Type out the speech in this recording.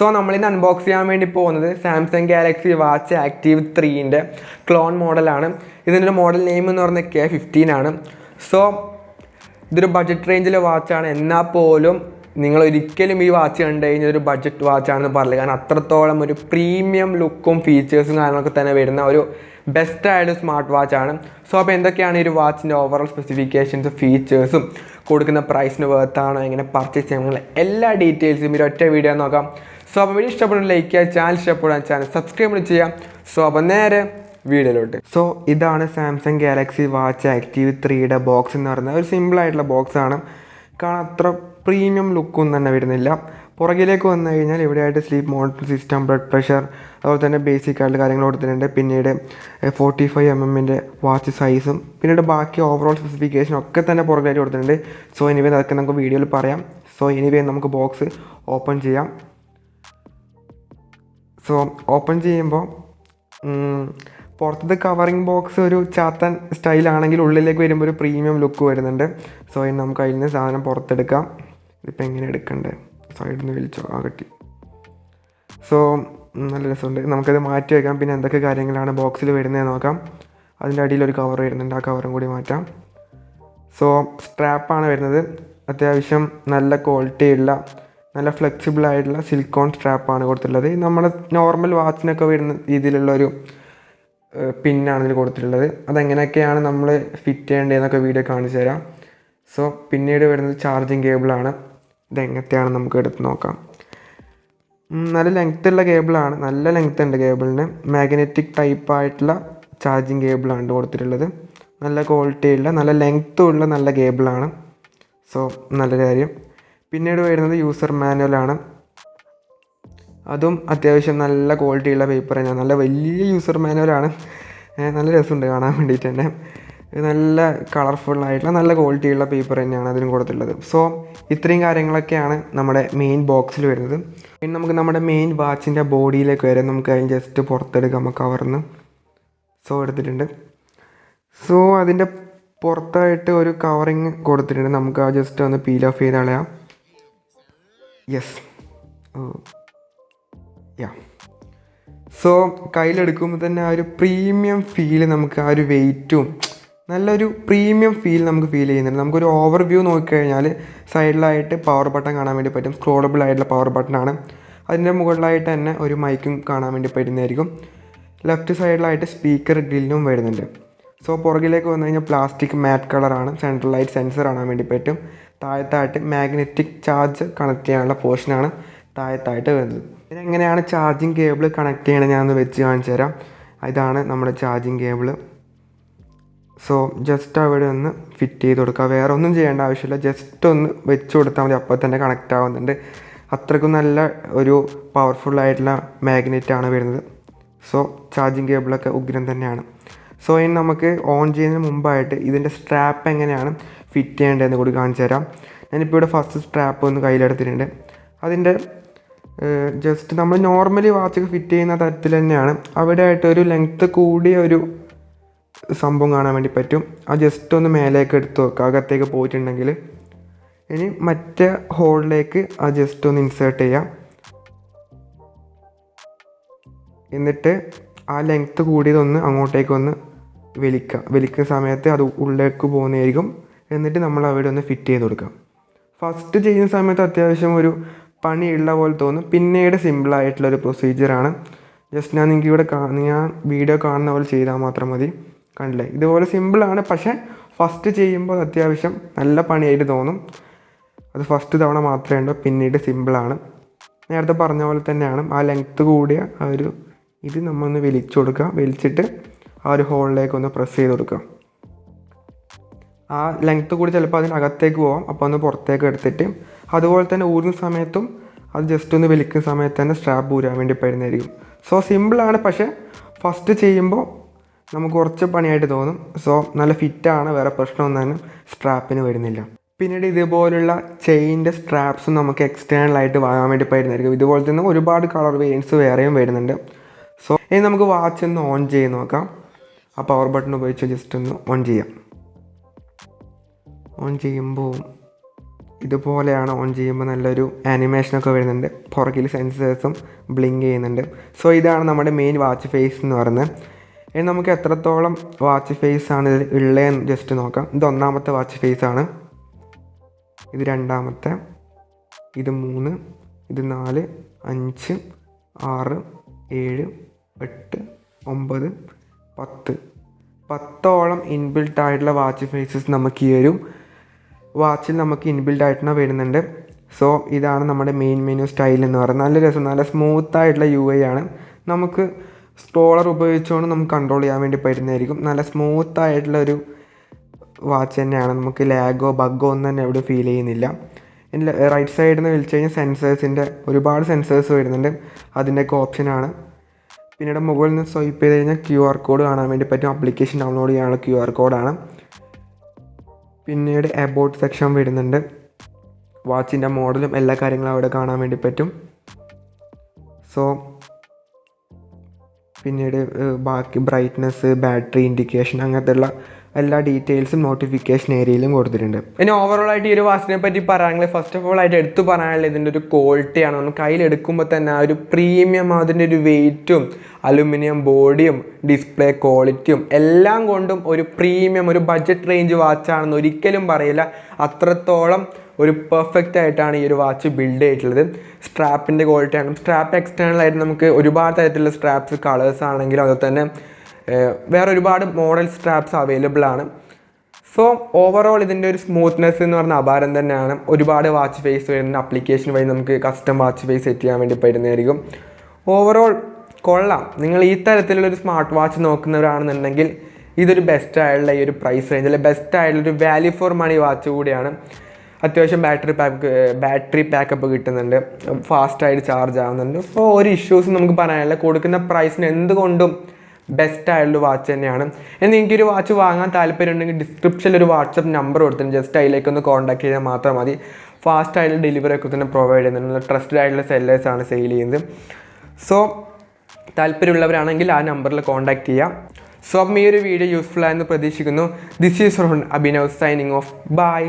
So നമ്മളിന്ന് unbox ചെയ്യാൻ വേണ്ടി പോകുന്നത് സാംസങ് ഗാലക്സി വാച്ച് ആക്റ്റീവ് 3ൻ്റെ ക്ലോൺ മോഡലാണ്. ഇതിൻ്റെ മോഡൽ നെയിം എന്ന് പറയുന്നത് K50 ആണ്. സോ ഇതൊരു ബഡ്ജറ്റ് റേഞ്ചിലെ വാച്ചാണ്. എന്നാൽ പോലും നിങ്ങൾ ഒരിക്കലും ഈ വാച്ച് കണ്ടു കഴിഞ്ഞാൽ ഒരു ബഡ്ജറ്റ് വാച്ചാണെന്ന് പറയില്ല. കാരണം അത്രത്തോളം ഒരു പ്രീമിയം ലുക്കും ഫീച്ചേഴ്സും കാര്യങ്ങളൊക്കെ തന്നെ വരുന്ന ഒരു ബെസ്റ്റ് ആയൊരു സ്മാർട്ട് വാച്ചാണ്. സോ അപ്പോൾ എന്തൊക്കെയാണ് ഈ ഒരു വാച്ചിൻ്റെ ഓവറോൾ സ്പെസിഫിക്കേഷൻസും ഫീച്ചേഴ്സും കൊടുക്കുന്ന പ്രൈസിന് വേർത്താണോ, എങ്ങനെ പർച്ചേസ് ചെയ്യാൻ എല്ലാ ഡീറ്റെയിൽസും ഈ ഒറ്റ വീഡിയോ നോക്കാം. സോ അപ്പോൾ വീഡിയോ ഇഷ്ടപ്പെടുന്ന ലൈക്ക് ചെയ്യുക, ചാനൽ ഇഷ്ടപ്പെടാൻ ചാനൽ സബ്സ്ക്രൈബ് ചെയ്യാം. സോ അപ്പോൾ നേരെ വീഡിയോയിലോട്ട്. സോ ഇതാണ് സാംസങ് ഗാലക്സി വാച്ച് ആക്റ്റീവ് 3യുടെ ബോക്സ് എന്ന് പറയുന്നത്. ഒരു സിമ്പിളായിട്ടുള്ള ബോക്സാണ്. കാരണം അത്ര പ്രീമിയം ലുക്കൊന്നും തന്നെ വരുന്നില്ല. പുറകിലേക്ക് വന്നു കഴിഞ്ഞാൽ ഇവിടെയായിട്ട് sleep monitor system, blood pressure, അതുപോലെ തന്നെ ബേസിക് ആയിട്ടുള്ള കാര്യങ്ങൾ കൊടുത്തിട്ടുണ്ട്. പിന്നീട് 45mm വാച്ച് സൈസും പിന്നീട് ബാക്കി ഓവറോൾ സ്പെസിഫിക്കേഷൻ ഒക്കെ തന്നെ പുറകിലായിട്ട് കൊടുത്തിട്ടുണ്ട്. സോ എനിവേ അതൊക്കെ നമുക്ക് വീഡിയോയിൽ പറയാം. സോ എനിവേ നമുക്ക് ബോക്സ് ഓപ്പൺ ചെയ്യാം. സോ ഓപ്പൺ ചെയ്യുമ്പോൾ പുറത്തത്തെ കവറിങ് ബോക്സ് ഒരു ചാത്തൻ സ്റ്റൈലാണെങ്കിൽ ഉള്ളിലേക്ക് വരുമ്പോൾ ഒരു പ്രീമിയം ലുക്ക് വരുന്നുണ്ട്. സോ ഇനി നമുക്ക് അതിൽ നിന്ന് സാധനം പുറത്തെടുക്കാം. ഇതിപ്പോൾ എങ്ങനെ എടുക്കണ്ടേ, സൈഡിൽ നിന്ന് വിളിച്ചോ ആകട്ടി. സോ നല്ല രസമുണ്ട്. നമുക്കത് മാറ്റി വയ്ക്കാം. പിന്നെ എന്തൊക്കെ കാര്യങ്ങളാണ് ബോക്സിൽ വരുന്നതെന്ന് നോക്കാം. അതിൻ്റെ അടിയിലൊരു കവർ വരുന്നുണ്ട്, ആ കവറും കൂടി മാറ്റാം. സോ സ്ട്രാപ്പാണ് വരുന്നത്. അത്യാവശ്യം നല്ല ക്വാളിറ്റിയുള്ള നല്ല ഫ്ലെക്സിബിൾ ആയിട്ടുള്ള സിലിക്കോൺ സ്ട്രാപ്പാണ് കൊടുത്തിട്ടുള്ളത്. നമ്മുടെ നോർമൽ വാച്ചിനൊക്കെ വരുന്ന രീതിയിലുള്ളൊരു പിന്നാണ് ഇതിൽ കൊടുത്തിട്ടുള്ളത്. അതെങ്ങനെയൊക്കെയാണ് നമ്മൾ ഫിറ്റ് ചെയ്യേണ്ടതെന്നൊക്കെ വീഡിയോ കാണിച്ചു തരാം. സോ പിന്നീട് വരുന്നത് ചാർജിങ് കേബിളാണ്. ഇതെങ്ങനത്തെയാണ് നമുക്ക് എടുത്ത് നോക്കാം. നല്ല ലെങ്ത്തുള്ള കേബിളാണ്, നല്ല ലെങ്ത്ത് ഉണ്ട് കേബിളിന്. മാഗ്നറ്റിക് ടൈപ്പായിട്ടുള്ള ചാർജിങ് കേബിളാണ് കൊടുത്തിട്ടുള്ളത്. നല്ല ക്വാളിറ്റിയുള്ള നല്ല ലെങ്ത്തുള്ള നല്ല കേബിളാണ്. സോ നല്ല കാര്യം. പിന്നീട് വരുന്നത് യൂസർ മാനുവലാണ്. അതും അത്യാവശ്യം നല്ല ക്വാളിറ്റിയുള്ള പേപ്പർ തന്നെയാണ്. നല്ല വലിയ യൂസർ മാനുവലാണ്. നല്ല രസമുണ്ട് കാണാൻ വേണ്ടിയിട്ട് തന്നെ. നല്ല കളർഫുള്ളായിട്ടുള്ള നല്ല ക്വാളിറ്റിയുള്ള പേപ്പർ തന്നെയാണ് അതിനും കൊടുത്തിട്ടുള്ളത്. സോ ഇത്രയും കാര്യങ്ങളൊക്കെയാണ് നമ്മുടെ മെയിൻ ബോക്സിൽ വരുന്നത്. ഇനി നമുക്ക് നമ്മുടെ മെയിൻ വാച്ചിൻ്റെ ബോഡിയിലേക്ക് വരാം. നമുക്ക് അതിന് ജസ്റ്റ് പുറത്തെടുക്കാം കവർന്ന്. സോ എടുത്തിട്ടുണ്ട്. സോ അതിൻ്റെ പുറത്തായിട്ട് ഒരു കവറിങ് കൊടുത്തിട്ടുണ്ട്. നമുക്ക് ആ ജസ്റ്റ് ഒന്ന് പീൽ ഓഫ് ചെയ്ത് കളയാം. യെസ്, യാ. സോ കയ്യിലെടുക്കുമ്പോൾ തന്നെ ആ ഒരു പ്രീമിയം ഫീൽ, നമുക്ക് ആ ഒരു വെയ്റ്റും നല്ലൊരു പ്രീമിയം ഫീൽ നമുക്ക് ഫീൽ ചെയ്യുന്നുണ്ട്. നമുക്കൊരു ഓവർ വ്യൂ നോക്കിക്കഴിഞ്ഞാൽ സൈഡിലായിട്ട് പവർ ബട്ടൺ കാണാൻ വേണ്ടി പറ്റും. സ്ക്രോളബിൾ ആയിട്ടുള്ള പവർ ബട്ടണാണ്. അതിൻ്റെ മുകളിലായിട്ട് തന്നെ ഒരു മൈക്കും കാണാൻ വേണ്ടി പറ്റുന്നതായിരിക്കും. ലെഫ്റ്റ് സൈഡിലായിട്ട് സ്പീക്കർ ഗ്രില്ലും വരുന്നുണ്ട്. സോ പുറകിലേക്ക് വന്നു കഴിഞ്ഞാൽ പ്ലാസ്റ്റിക് മാറ്റ് കളറാണ്. സെൻട്രലായിട്ട് സെൻസർ കാണാൻ വേണ്ടി പറ്റും. താഴത്തായിട്ട് മാഗ്നറ്റിക് ചാർജ് കണക്ട് ചെയ്യാനുള്ള പോർഷനാണ് താഴത്തായിട്ട് വരുന്നത്. ഇതെങ്ങനെയാണ് ചാർജിങ് കേബിൾ കണക്ട് ചെയ്യണത് ഞാനൊന്ന് വെച്ച് കാണിച്ചു തരാം. ഇതാണ് നമ്മുടെ ചാർജിങ് കേബിൾ. സോ ജസ്റ്റ് അവിടെ ഒന്ന് ഫിറ്റ് ചെയ്ത് കൊടുക്കുക. വേറെ ഒന്നും ചെയ്യേണ്ട ആവശ്യമില്ല. ജസ്റ്റ് ഒന്ന് വെച്ച് കൊടുത്താൽ മതി, അപ്പോൾ തന്നെ കണക്റ്റ് ആവുന്നുണ്ട്. അത്രയ്ക്കും നല്ല ഒരു പവർഫുള്ളായിട്ടുള്ള മാഗ്നറ്റാണ് വരുന്നത്. സോ ചാർജിങ് കേബിളൊക്കെ ഉഗ്രം തന്നെയാണ്. സോ ഇനി നമുക്ക് ഓൺ ചെയ്യുന്നതിന് മുമ്പായിട്ട് ഇതിൻ്റെ സ്ട്രാപ്പ് എങ്ങനെയാണ് ഫിറ്റ് ചെയ്യേണ്ടതെന്ന് കൂടി കാണിച്ചു തരാം. ഞാനിപ്പോൾ ഇവിടെ ഫസ്റ്റ് സ്ട്രാപ്പ് ഒന്ന് കയ്യിലെടുത്തിട്ടുണ്ട്. അതിൻ്റെ ജസ്റ്റ് നമ്മൾ നോർമലി വാച്ചൊക്കെ ഫിറ്റ് ചെയ്യുന്ന തരത്തിൽ തന്നെയാണ്. അവിടെ ആയിട്ട് ഒരു ലെങ്ത്ത് കൂടിയ ഒരു സംഭവം കാണാൻ വേണ്ടി പറ്റും. ആ ജസ്റ്റ് ഒന്ന് മേലേക്ക് എടുത്ത് വെക്കുക അകത്തേക്ക് പോയിട്ടുണ്ടെങ്കിൽ. ഇനി മറ്റേ ഹോളിലേക്ക് ആ ജസ്റ്റ് ഒന്ന് ഇൻസേർട്ട് ചെയ്യാം. എന്നിട്ട് ആ ലെങ്ത്ത് കൂടിയതൊന്ന് അങ്ങോട്ടേക്കൊന്ന് വലിക്കുന്ന സമയത്ത് അത് ഉള്ളിലേക്ക് പോകുന്നതായിരിക്കും. എന്നിട്ട് നമ്മൾ അവിടെ ഒന്ന് ഫിറ്റ് ചെയ്ത് കൊടുക്കാം. ഫസ്റ്റ് ചെയ്യുന്ന സമയത്ത് അത്യാവശ്യം ഒരു പണിയുള്ള പോലെ തോന്നും. പിന്നീട് സിമ്പിളായിട്ടുള്ളൊരു പ്രൊസീജിയറാണ്. ജസ്റ്റ് ഞാൻ നിങ്ങൾക്ക് ഇവിടെ ഞാൻ വീഡിയോ കാണുന്ന പോലെ ചെയ്താൽ മാത്രം മതി. കണ്ടില്ലേ, ഇതുപോലെ സിമ്പിളാണ്. പക്ഷേ ഫസ്റ്റ് ചെയ്യുമ്പോൾ അത്യാവശ്യം നല്ല പണിയായിട്ട് തോന്നും. അത് ഫസ്റ്റ് തവണ മാത്രമേ ഉണ്ടോ, പിന്നീട് സിമ്പിളാണ്. നേരത്തെ പറഞ്ഞ പോലെ തന്നെയാണ്. ആ ലെങ്ത്ത് കൂടിയ ആ ഒരു ഇത് നമ്മളൊന്ന് വലിച്ചു കൊടുക്കുക. വലിച്ചിട്ട് ആ ഒരു ഹോളിലേക്ക് ഒന്ന് പ്രസ് ചെയ്ത് കൊടുക്കുക. ആ ലെങ്ത്ത് കൂടി ചിലപ്പോൾ അതിനകത്തേക്ക് പോകാം. അപ്പോൾ ഒന്ന് പുറത്തേക്ക് എടുത്തിട്ട് അതുപോലെ തന്നെ ഊരുന്ന സമയത്തും അത് ജസ്റ്റ് ഒന്ന് വലിക്കുന്ന സമയത്ത് തന്നെ സ്ട്രാപ്പ് ഊരാൻ വേണ്ടി പറ്റുന്നതായിരിക്കും. സോ സിമ്പിളാണ്, പക്ഷേ ഫസ്റ്റ് ചെയ്യുമ്പോൾ നമുക്ക് കുറച്ച് പണിയായിട്ട് തോന്നും. സോ നല്ല ഫിറ്റാണ്, വേറെ പ്രശ്നമൊന്നും തന്നെ സ്ട്രാപ്പിന് വരുന്നില്ല. പിന്നീട് ഇതുപോലുള്ള ചെയിൻ്റെ സ്ട്രാപ്സും നമുക്ക് എക്സ്റ്റേണലായിട്ട് വാങ്ങാൻ വേണ്ടി പറ്റുന്നതായിരിക്കും. ഇതുപോലെ തന്നെ ഒരുപാട് കളർ വേരിയൻസ് വേറെയും വരുന്നുണ്ട്. സോ ഇനി നമുക്ക് വാച്ച് ഒന്ന് ഓൺ ചെയ്ത് നോക്കാം. ആ പവർ ബട്ടൺ ഉപയോഗിച്ച് ജസ്റ്റ് ഒന്ന് ഓൺ ചെയ്യാം. ഓൺ ചെയ്യുമ്പോൾ ഇതുപോലെയാണ് ഓൺ ചെയ്യുമ്പോൾ നല്ലൊരു ആനിമേഷനൊക്കെ വരുന്നുണ്ട്. പുറകിൽ സെൻസേഴ്സും ബ്ലിങ്ക് ചെയ്യുന്നുണ്ട്. സോ ഇതാണ് നമ്മുടെ മെയിൻ വാച്ച് ഫേസ് എന്ന് പറയുന്നത്. ഇനി നമുക്ക് എത്രത്തോളം വാച്ച് ഫേസ് ആണ് ഇതിൽ ഉള്ളതെന്ന് ജസ്റ്റ് നോക്കാം. ഇത് ഒന്നാമത്തെ വാച്ച് ഫേസ് ആണ്, ഇത് രണ്ടാമത്തെ, ഇത് 3, ഇത് 4, 5, 6, 7, 8, 9, 10. 10ഓളം ഇൻബിൽട്ട് ആയിട്ടുള്ള വാച്ച് ഫേസസ് നമുക്ക് ഈ ഒരു വാച്ചിൽ നമുക്ക് ഇൻബിൽഡ് ആയിട്ട് വരുന്നുണ്ട്. സോ ഇതാണ് നമ്മുടെ മെയിൻ മെനു സ്റ്റൈൽ എന്ന് പറയുന്നത്. നല്ല രസം, നല്ല സ്മൂത്തായിട്ടുള്ള UI ആണ്. നമുക്ക് സ്ക്രോളർ ഉപയോഗിച്ചുകൊണ്ട് നമുക്ക് കൺട്രോൾ ചെയ്യാൻ വേണ്ടി പറ്റുന്നതായിരിക്കും. നല്ല സ്മൂത്തായിട്ടുള്ളൊരു വാച്ച് തന്നെയാണ്. നമുക്ക് ലാഗോ ബഗ്ഗോ ഒന്നും തന്നെ എവിടെ ഫീൽ ചെയ്യുന്നില്ല. ഇനി റൈറ്റ് സൈഡിൽ നിന്ന് വിളിച്ചു കഴിഞ്ഞാൽ സെൻസേഴ്സിൻ്റെ ഒരുപാട് സെൻസേഴ്സ് വരുന്നുണ്ട്, അതിൻ്റെയൊക്കെ ഓപ്ഷനാണ്. പിന്നീട് മുകളിൽ നിന്ന് സ്വൈപ്പ് ചെയ്ത് കഴിഞ്ഞാൽ QR കോഡ് കാണാൻ വേണ്ടി പറ്റും. ആപ്ലിക്കേഷൻ ഡൗൺലോഡ് ചെയ്യാനുള്ള QR കോഡാണ്. പിന്നീട് അബൌട്ട് സെക്ഷൻ വരുന്നുണ്ട്. വാച്ചിൻ്റെ മോഡലും എല്ലാ കാര്യങ്ങളും അവിടെ കാണാൻ വേണ്ടി പറ്റും. സോ പിന്നീട് ബാക്കി ബ്രൈറ്റ്നസ്, ബാറ്ററി ഇൻഡിക്കേഷൻ, അങ്ങനത്തെയുള്ള എല്ലാ ഡീറ്റെയിൽസും നോട്ടിഫിക്കേഷൻ ഏരിയയിലും കൊടുത്തിട്ടുണ്ട്. ഇനി ഓവറോൾ ആയിട്ട് ഈ ഒരു വാച്ചിനെ പറ്റി പറയാമെങ്കിൽ ഫസ്റ്റ് ഓഫ് ഓൾ ആയിട്ട് എടുത്തു പറയാനുള്ള ഇതിൻ്റെ ഒരു ക്വാളിറ്റിയാണ്. നമ്മൾ കയ്യിലെടുക്കുമ്പോൾ തന്നെ ആ ഒരു പ്രീമിയം, അതിൻ്റെ ഒരു വെയിറ്റും അലുമിനിയം ബോഡിയും ഡിസ്പ്ലേ ക്വാളിറ്റിയും എല്ലാം കൊണ്ടും ഒരു പ്രീമിയം, ഒരു ബഡ്ജറ്റ് റേഞ്ച് വാച്ചാണെന്ന് ഒരിക്കലും പറയില്ല. അത്രത്തോളം ഒരു പെർഫെക്റ്റ് ആയിട്ടാണ് ഈ ഒരു വാച്ച് ബിൽഡ് ചെയ്തിട്ടുള്ളത്. സ്ട്രാപ്പിൻ്റെ ക്വാളിറ്റിയാണ്. സ്ട്രാപ്പ് എക്സ്റ്റേണൽ ആയിട്ട് നമുക്ക് ഒരുപാട് തരത്തിലുള്ള സ്ട്രാപ്സ്, കളേഴ്സ് ആണെങ്കിലും അതുപോലെ തന്നെ വേറെ ഒരുപാട് മോഡൽ സ്ട്രാപ്സ് അവൈലബിൾ ആണ്. സോ ഓവറോൾ ഇതിൻ്റെ ഒരു സ്മൂത്ത്നെസ് എന്ന് പറഞ്ഞാൽ അപാരം തന്നെയാണ്. ഒരുപാട് വാച്ച് ഫേസ് വരുന്ന ആപ്ലിക്കേഷൻ വഴി നമുക്ക് കസ്റ്റം വാച്ച് ഫേസ് സെറ്റ് ചെയ്യാൻ വേണ്ടി പറ്റുന്നതായിരിക്കും. ഓവറോൾ കൊള്ളാം. നിങ്ങൾ ഈ തരത്തിലുള്ളൊരു സ്മാർട്ട് വാച്ച് നോക്കുന്നവരാണെന്നുണ്ടെങ്കിൽ ഇതൊരു ബെസ്റ്റ് ആയിട്ടുള്ള ഈ ഒരു പ്രൈസ് റേഞ്ചിൽ ബെസ്റ്റ് ആയിട്ടുള്ളൊരു വാല്യൂ ഫോർ മണി വാച്ച് കൂടിയാണ്. അത്യാവശ്യം ബാറ്ററി പാക്കപ്പ് കിട്ടുന്നുണ്ട്, ഫാസ്റ്റായിട്ട് ചാർജ് ആവുന്നുണ്ട്. അപ്പോൾ ഒരു ഇഷ്യൂസും നമുക്ക് പറയാനില്ല. കൊടുക്കുന്ന പ്രൈസിന് എന്തുകൊണ്ടും ബെസ്റ്റ് ആയിട്ടുള്ള വാച്ച് തന്നെയാണ്. എന്നാൽ എനിക്കൊരു വാച്ച് വാങ്ങാൻ താല്പര്യം ഉണ്ടെങ്കിൽ ഡിസ്ക്രിപ്ഷനിൽ ഒരു വാട്സപ്പ് നമ്പർ കൊടുത്തിട്ടുണ്ട്. ജസ്റ്റ് അതിലേക്കൊന്ന് കോൺടാക്ട് ചെയ്താൽ മാത്രം മതി. ഫാസ്റ്റ് ആയിട്ടുള്ള ഡെലിവറി ഒക്കെ തന്നെ പ്രൊവൈഡ് ചെയ്യുന്നുണ്ട്. ട്രസ്റ്റഡ് ആയിട്ടുള്ള സെല്ലേഴ്സാണ് സെയിൽ ചെയ്യുന്നത്. സോ താല്പര്യമുള്ളവരാണെങ്കിൽ ആ നമ്പറിൽ കോൺടാക്ട് ചെയ്യാം. സോ അപ്പം ഈ ഒരു വീഡിയോ യൂസ്ഫുൾ ആയെന്ന് പ്രതീക്ഷിക്കുന്നു. This is Ron Abhinav signing off. By.